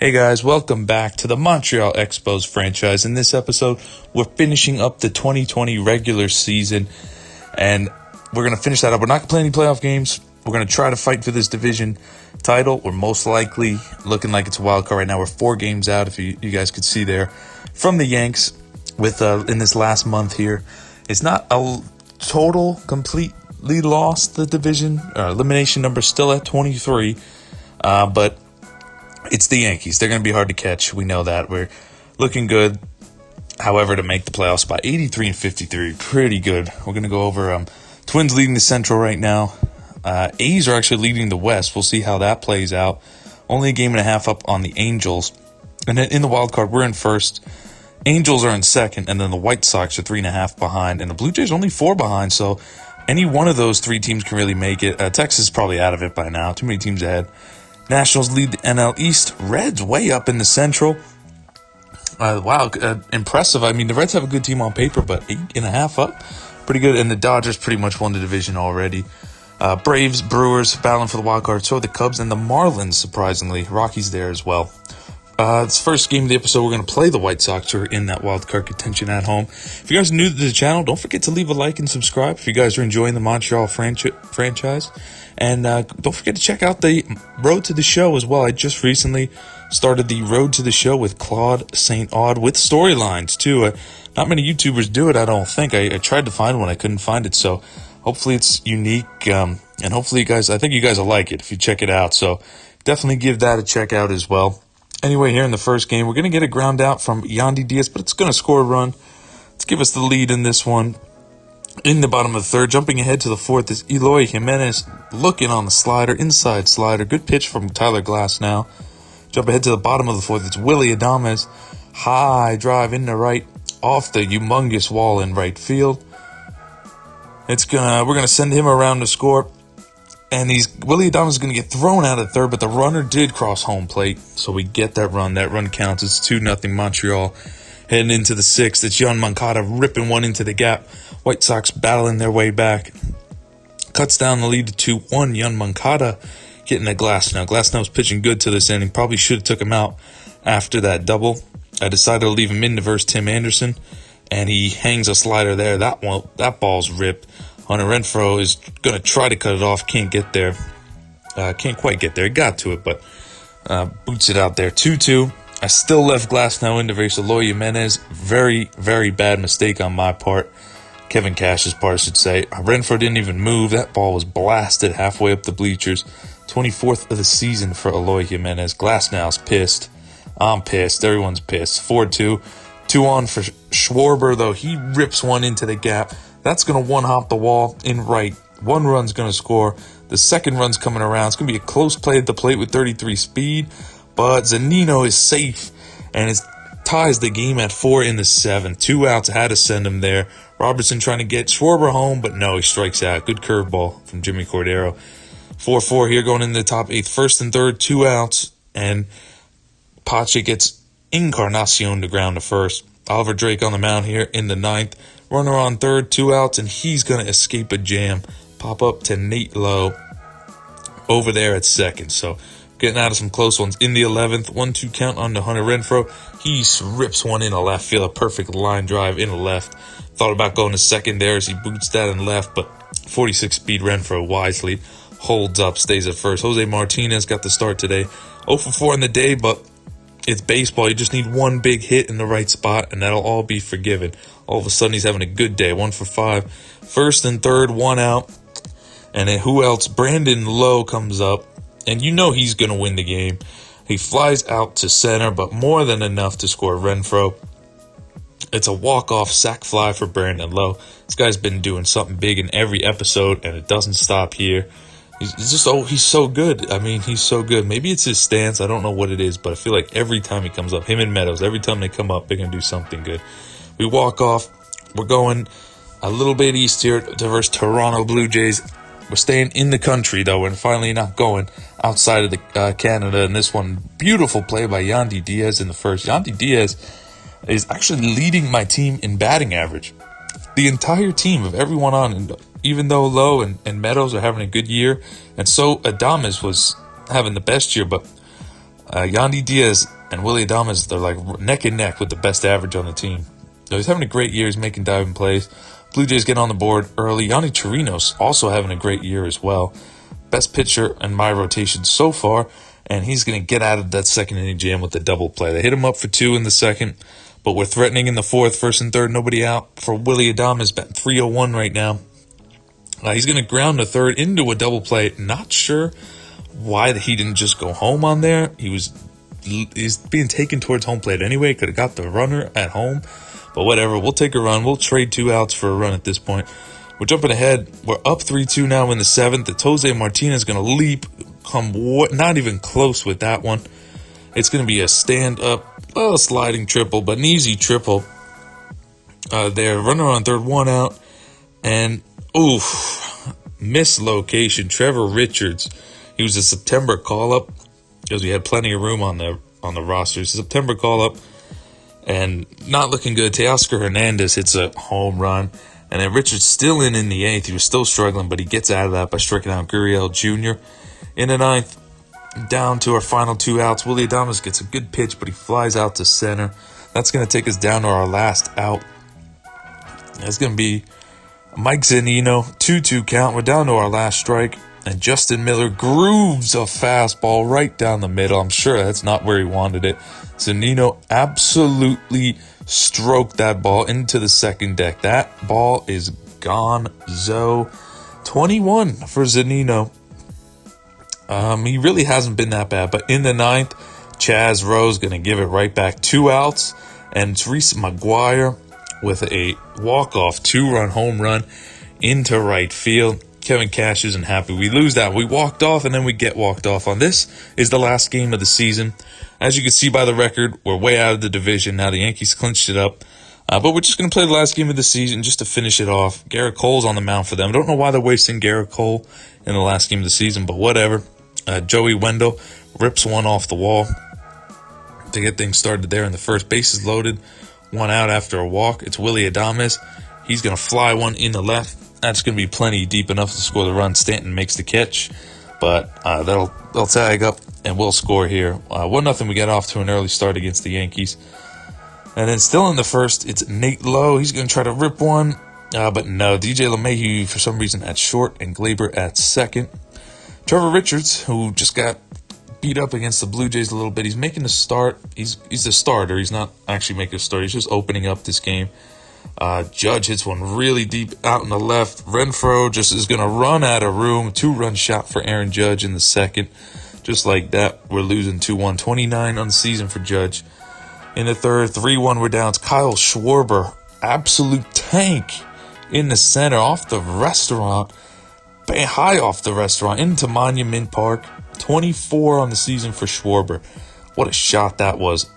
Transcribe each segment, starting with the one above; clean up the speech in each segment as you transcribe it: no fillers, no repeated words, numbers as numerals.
Hey guys, welcome back to the Montreal Expos franchise. In this episode, we're finishing up the 2020 regular season, and we're going to finish that up. We're not going to play any playoff games. We're going to try to fight for this division title. We're most likely looking like it's a wild card right now. We're 4 games out, if you guys could see there, from the Yanks with in this last month here. It's not a total, completely lost the division. Elimination number still at 23, but it's the Yankees. They're going to be hard to catch. We know that. We're looking good, however, to make the playoffs by 83-53. Pretty good. We're going to go over Twins leading the Central right now. A's are actually leading the West. We'll see how that plays out. Only a game and a half up on the Angels. And then in the wild card, we're in first. Angels are in second, and then the White Sox are 3.5 behind. And the Blue Jays are only 4 behind, so any one of those 3 teams can really make it. Texas is probably out of it by now. Too many teams ahead. Nationals lead the NL East. Reds way up in the Central. Impressive. I mean, the Reds have a good team on paper, but 8.5 up. Pretty good. And the Dodgers pretty much won the division already. Braves, Brewers battling for the wild card. So are the Cubs and the Marlins, surprisingly. Rockies there as well. This first game of the episode, we're going to play the White Sox, who are in that wild card contention at home. If you guys are new to the channel, don't forget to leave a like and subscribe if you guys are enjoying the Montreal franchise. And don't forget to check out the Road to the Show as well. I just recently started the Road to the Show with Claude St. Aud with storylines, too. Not many YouTubers do it, I don't think. I tried to find one. I couldn't find it. So hopefully it's unique. And hopefully I think you guys will like it if you check it out. So definitely give that a check out as well. Anyway, here in the first game, we're going to get a ground out from Yandy Diaz, but it's going to score a run. Let's give us the lead in this one. In the bottom of the third, jumping ahead to the fourth is Eloy Jimenez looking on the slider, inside slider. Good pitch from Tyler Glass now. Jump ahead to the bottom of the fourth. It's Willie Adames. High drive in the right, off the humongous wall in right field. We're going to send him around to score. And Willie Adames is going to get thrown out at third, but the runner did cross home plate. So we get that run. That run counts. It's 2-0 Montreal. Heading into the sixth, it's Yoan Moncada ripping one into the gap. White Sox battling their way back. Cuts down the lead to 2-1. Yoan Moncada getting a Glasnow. Glasnow's pitching good to this inning. Probably should have took him out after that double. I decided to leave him in to verse Tim Anderson, and he hangs a slider there. That ball's ripped. Hunter Renfroe is going to try to cut it off. Can't get there. Can't quite get there. He got to it, but boots it out there. 2-2. I still left Glasnow in to verse Eloy Jimenez. Very, very bad mistake on my part. Kevin Cash's part, I should say. Renfroe didn't even move. That ball was blasted halfway up the bleachers. 24th of the season for Eloy Jimenez. Glasnow's pissed. I'm pissed. Everyone's pissed. 4-2. 2-on for Schwarber, though. He rips one into the gap. That's going to one-hop the wall in right. One run's going to score. The second run's coming around. It's going to be a close play at the plate with 33 speed. But Zunino is safe, and it ties the game at 4 in the 7th. 2 outs, had to send him there. Robertson trying to get Schwarber home, but no, he strikes out. Good curveball from Jimmy Cordero. 4-4 here going into the top 8th. First and third, 2 outs, and Pache gets Encarnacion to ground to first. Oliver Drake on the mound here in the 9th. Runner on third, 2 outs, and he's going to escape a jam. Pop up to Nate Lowe over there at second. So getting out of some close ones. In the 11th, 1-2 count on to Hunter Renfroe. He rips one in a left field, a perfect line drive in the left. Thought about going to second there as he boots that in left, but 46 speed Renfroe wisely holds up, stays at first. Jose Martinez got the start today. 0 for 4 in the day, but it's baseball. You just need one big hit in the right spot, and that'll all be forgiven. All of a sudden, he's having a good day. 1 for 5. First and third, 1 out. And then who else? Brandon Lowe comes up. And you know he's going to win the game. He flies out to center, but more than enough to score Renfroe. It's a walk-off sac fly for Brandon Lowe. This guy's been doing something big in every episode, and it doesn't stop here. He's so good. I mean, he's so good. Maybe it's his stance. I don't know what it is, but I feel like every time he comes up, him and Meadows, every time they come up, they're going to do something good. We walk off. We're going a little bit east here to verse Toronto Blue Jays. We're staying in the country, though, and finally not going outside of the Canada. And this one, beautiful play by Yandy Diaz in the first. Yandy Diaz is actually leading my team in batting average. The entire team of everyone on, and even though Lowe and Meadows are having a good year, and so Adames was having the best year, but Yandy Diaz and Willie Adames, they're like neck and neck with the best average on the team. So he's having a great year. He's making diving plays. Blue Jays getting on the board early. Yanni Chirinos also having a great year as well. Best pitcher in my rotation so far, and he's going to get out of that second inning jam with the double play. They hit him up for 2 in the second, but we're threatening in the fourth, first and third, nobody out for Willie Adames, batting .301 right now. He's going to ground the third into a double play. Not sure why he didn't just go home on there. He's being taken towards home plate anyway. Could have got the runner at home, but whatever. We'll take a run. We'll trade 2 outs for a run at this point. We're jumping ahead. We're up 3-2 now in the 7th. The Jose Martinez is going to leap. Not even close with that one. It's going to be a stand-up, sliding triple, but an easy triple. There, runner on third, 1 out. And, mislocation. Trevor Richards. He was a September call-up because we had plenty of room on the roster. It's a September call-up and not looking good. Teoscar Hernandez hits a home run. And then Richards still in the 8th. He was still struggling, but he gets out of that by striking out Gurriel Jr. In the 9th, down to our final 2 outs. Willie Adames gets a good pitch, but he flies out to center. That's going to take us down to our last out. That's going to be Mike Zunino, 2-2 count. We're down to our last strike. And Justin Miller grooves a fastball right down the middle. I'm sure that's not where he wanted it. Zunino absolutely stroked that ball into the second deck. That ball is gone-zo. 21 for Zunino. He really hasn't been that bad. But in the 9th, Chaz Rose going to give it right back. 2 outs. And Teresa McGuire with a walk-off 2-run home run into right field. Kevin Cash isn't happy. We lose that. We walked off, and then we get walked off on. This is the last game of the season. As you can see by the record, we're way out of the division. Now the Yankees clinched it up. But we're just going to play the last game of the season just to finish it off. Garrett Cole's on the mound for them. I don't know why they're wasting Garrett Cole in the last game of the season, but whatever. Joey Wendell rips one off the wall to get things started there. And the first base is loaded. 1 out after a walk. It's Willie Adames. He's going to fly one in the left. That's going to be plenty deep enough to score the run. Stanton makes the catch, but they'll tag up and we'll score here. 1-0. We get off to an early start against the Yankees. And then still in the first, it's Nate Lowe. He's going to try to rip one, but no. DJ LeMahieu for some reason at short and Glaber at second. Trevor Richards, who just got beat up against the Blue Jays a little bit. He's making the start. He's the starter. He's not actually making a start. He's just opening up this game. Judge hits one really deep out in the left. Renfroe just is going to run out of room. 2-run shot for Aaron Judge in the second. Just like that, we're losing 2-1. 29 on the season for Judge. In the third, 3-1, we're down. It's Kyle Schwarber. Absolute tank in the center off the restaurant. High off the restaurant into Monument Park. 24 on the season for Schwarber. What a shot that was.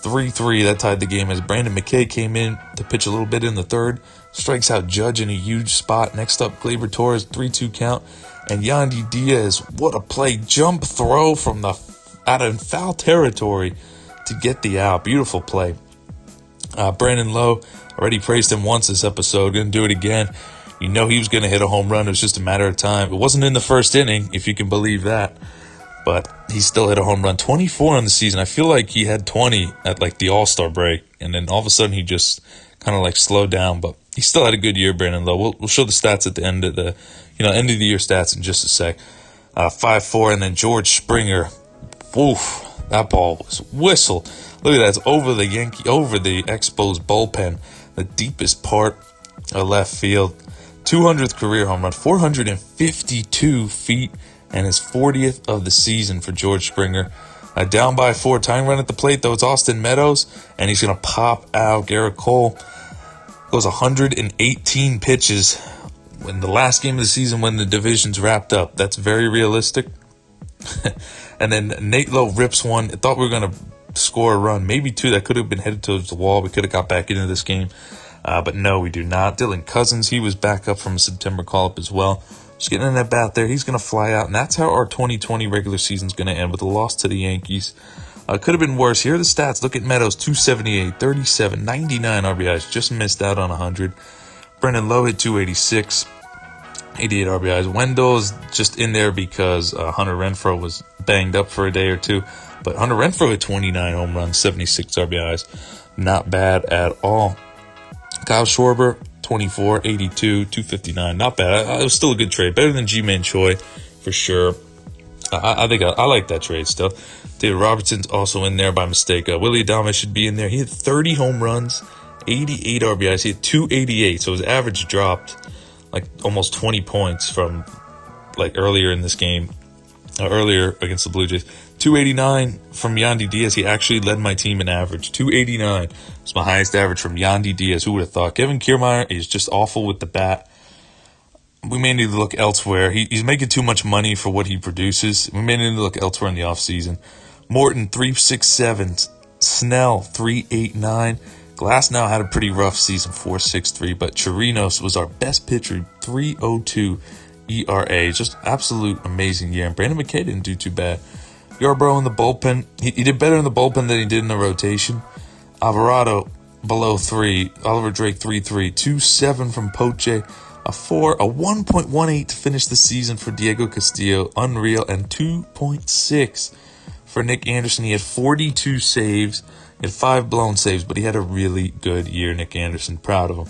3-3, that tied the game as Brandon McKay came in to pitch a little bit in the third. Strikes out Judge in a huge spot. Next up, Gleyber Torres, 3-2 count. And Yandy Diaz, what a play. Jump throw from out of foul territory to get the out. Beautiful play. Brandon Lowe, already praised him once this episode. Going to do it again. You know he was going to hit a home run. It was just a matter of time. It wasn't in the first inning, if you can believe that. But he still hit a home run. 24 on the season. I feel like he had 20 at like the All-Star break. And then all of a sudden he just kind of like slowed down. But he still had a good year, Brandon Lowe. We'll show the stats at the end of the year stats in just a sec. 5-4, and then George Springer. Oof, that ball was whistled. Look at that. It's over the Expos bullpen. The deepest part of left field. 200th career home run. 452 feet. And his 40th of the season for George Springer. Down by 4, tying run at the plate, though. It's Austin Meadows, and he's going to pop out. Garrett Cole goes 118 pitches in the last game of the season when the division's wrapped up. That's very realistic. And then Nate Lowe rips one. I thought we were going to score a run, maybe 2. That could have been headed towards the wall. We could have got back into this game. But no, we do not. Dylan Cousins, he was back up from a September call-up as well. Just getting in that bat there. He's going to fly out. And that's how our 2020 regular season is going to end, with a loss to the Yankees. Could have been worse. Here are the stats. Look at Meadows, 278, 37, 99 RBIs. Just missed out on 100. Brendan Lowe hit 286, 88 RBIs. Wendell is just in there because Hunter Renfroe was banged up for a day or two. But Hunter Renfroe had 29 home runs, 76 RBIs. Not bad at all. Kyle Schwarber, 24, 82, 259. Not bad. It was still a good trade. Better than G-Man Choi, for sure. I think I like that trade still. David Robertson's also in there by mistake. Willie Adames should be in there. He had 30 home runs, 88 RBIs. He had 288, so his average dropped like almost 20 points from like earlier in this game, earlier against the Blue Jays. 289 from Yandy Diaz. He actually led my team in average. 289 was my highest average from Yandy Diaz. Who would have thought? Kevin Kiermaier is just awful with the bat. We may need to look elsewhere. He's making too much money for what he produces. We may need to look elsewhere in the offseason. Morton, 367. Snell, 389. Glasnow had a pretty rough season, 4.63. But Chirinos was our best pitcher, 3.02 ERA. Just absolute amazing year. And Brandon McKay didn't do too bad. Yarbrough in the bullpen. He did better in the bullpen than he did in the rotation. Alvarado, below 3. Oliver Drake, 3.3. 2.7 from Poche. A 1.18 to finish the season for Diego Castillo, unreal, and 2.6 for Nick Anderson. He had 42 saves, he had 5 blown saves, but he had a really good year, Nick Anderson. Proud of him.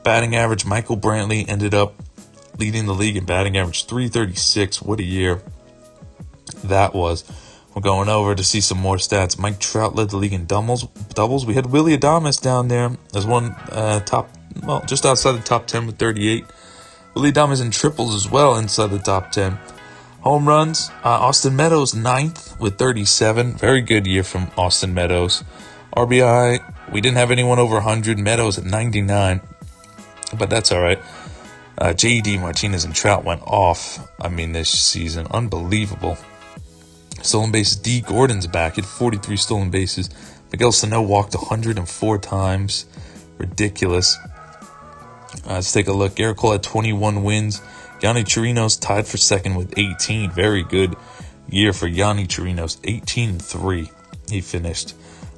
Batting average, Michael Brantley ended up leading the league in batting average, 336. What a year that was. We're going over to see some more stats. Mike Trout led the league in doubles. We had Willie Adames down there as one just outside the top 10 with 38. Willie Adames in triples as well inside the top 10. Home runs, Austin Meadows 9th with 37. Very good year from Austin Meadows. RBI, we didn't have anyone over 100. Meadows at 99, but that's all right. J.D. Martinez and Trout went off, this season. Unbelievable. Stolen bases, D. Gordon's back at 43 stolen bases. Miguel Sano walked 104 times. Ridiculous. Let's take a look. Garrett Cole had 21 wins. Yanni Chirinos tied for second with 18. Very good year for Yanni Chirinos. 18-3 he finished.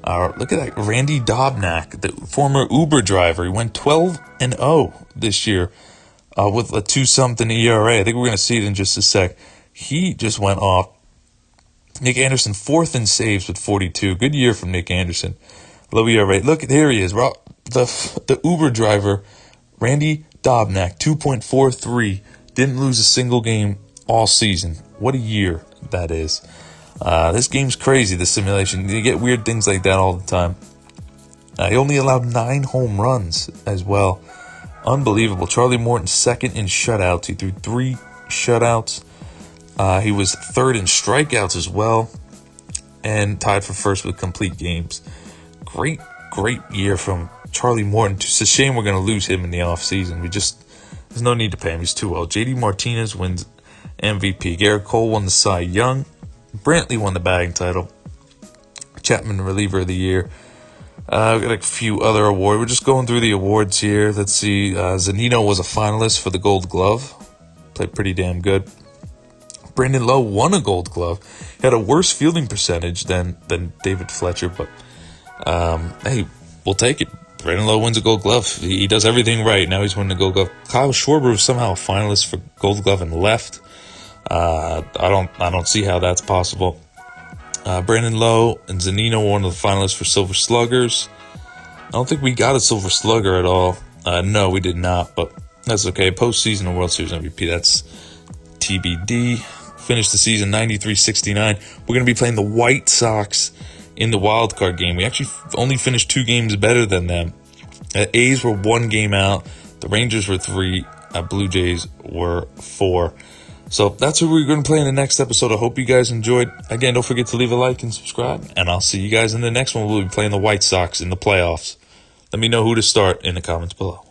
Look at that. Randy Dobnak, the former Uber driver. He went 12-0 this year with a 2-something ERA. I think we're going to see it in just a sec. He just went off. Nick Anderson, 4th in saves with 42. Good year from Nick Anderson. Low ERA. Look, there he is. The Uber driver, Randy Dobnak, 2.43. Didn't lose a single game all season. What a year that is. This game's crazy, the simulation. You get weird things like that all the time. He only allowed 9 home runs as well. Unbelievable. Charlie Morton, 2nd in shutouts. He threw 3 shutouts. He was 3rd in strikeouts as well, and tied for 1st with complete games. Great year from Charlie Morton. It's a shame we're going to lose him in the offseason. There's no need to pay him. He's too old. J.D. Martinez wins MVP. Garrett Cole won the Cy Young. Brantley won the batting title. Chapman, reliever of the year. We've got a few other awards. We're just going through the awards here. Let's see. Zunino was a finalist for the Gold Glove. Played pretty damn good. Brandon Lowe won a Gold Glove. He had a worse fielding percentage than David Fletcher, but hey, we'll take it. Brandon Lowe wins a Gold Glove. He does everything right. Now he's winning a Gold Glove. Kyle Schwarber was somehow a finalist for Gold Glove and left. I don't see how that's possible. Brandon Lowe and Zunino were one of the finalists for Silver Sluggers. I don't think we got a Silver Slugger at all. No, we did not, but that's okay. Postseason and World Series MVP, that's TBD. Finished the season 93-69. We're going to be playing the White Sox in the wild card game. We actually only finished 2 games better than them. A's were 1 game out. The Rangers were 3. Blue Jays were 4. So that's who we're going to play in the next episode. I hope you guys enjoyed. Again, don't forget to leave a like and subscribe. And I'll see you guys in the next one. We'll be playing the White Sox in the playoffs. Let me know who to start in the comments below.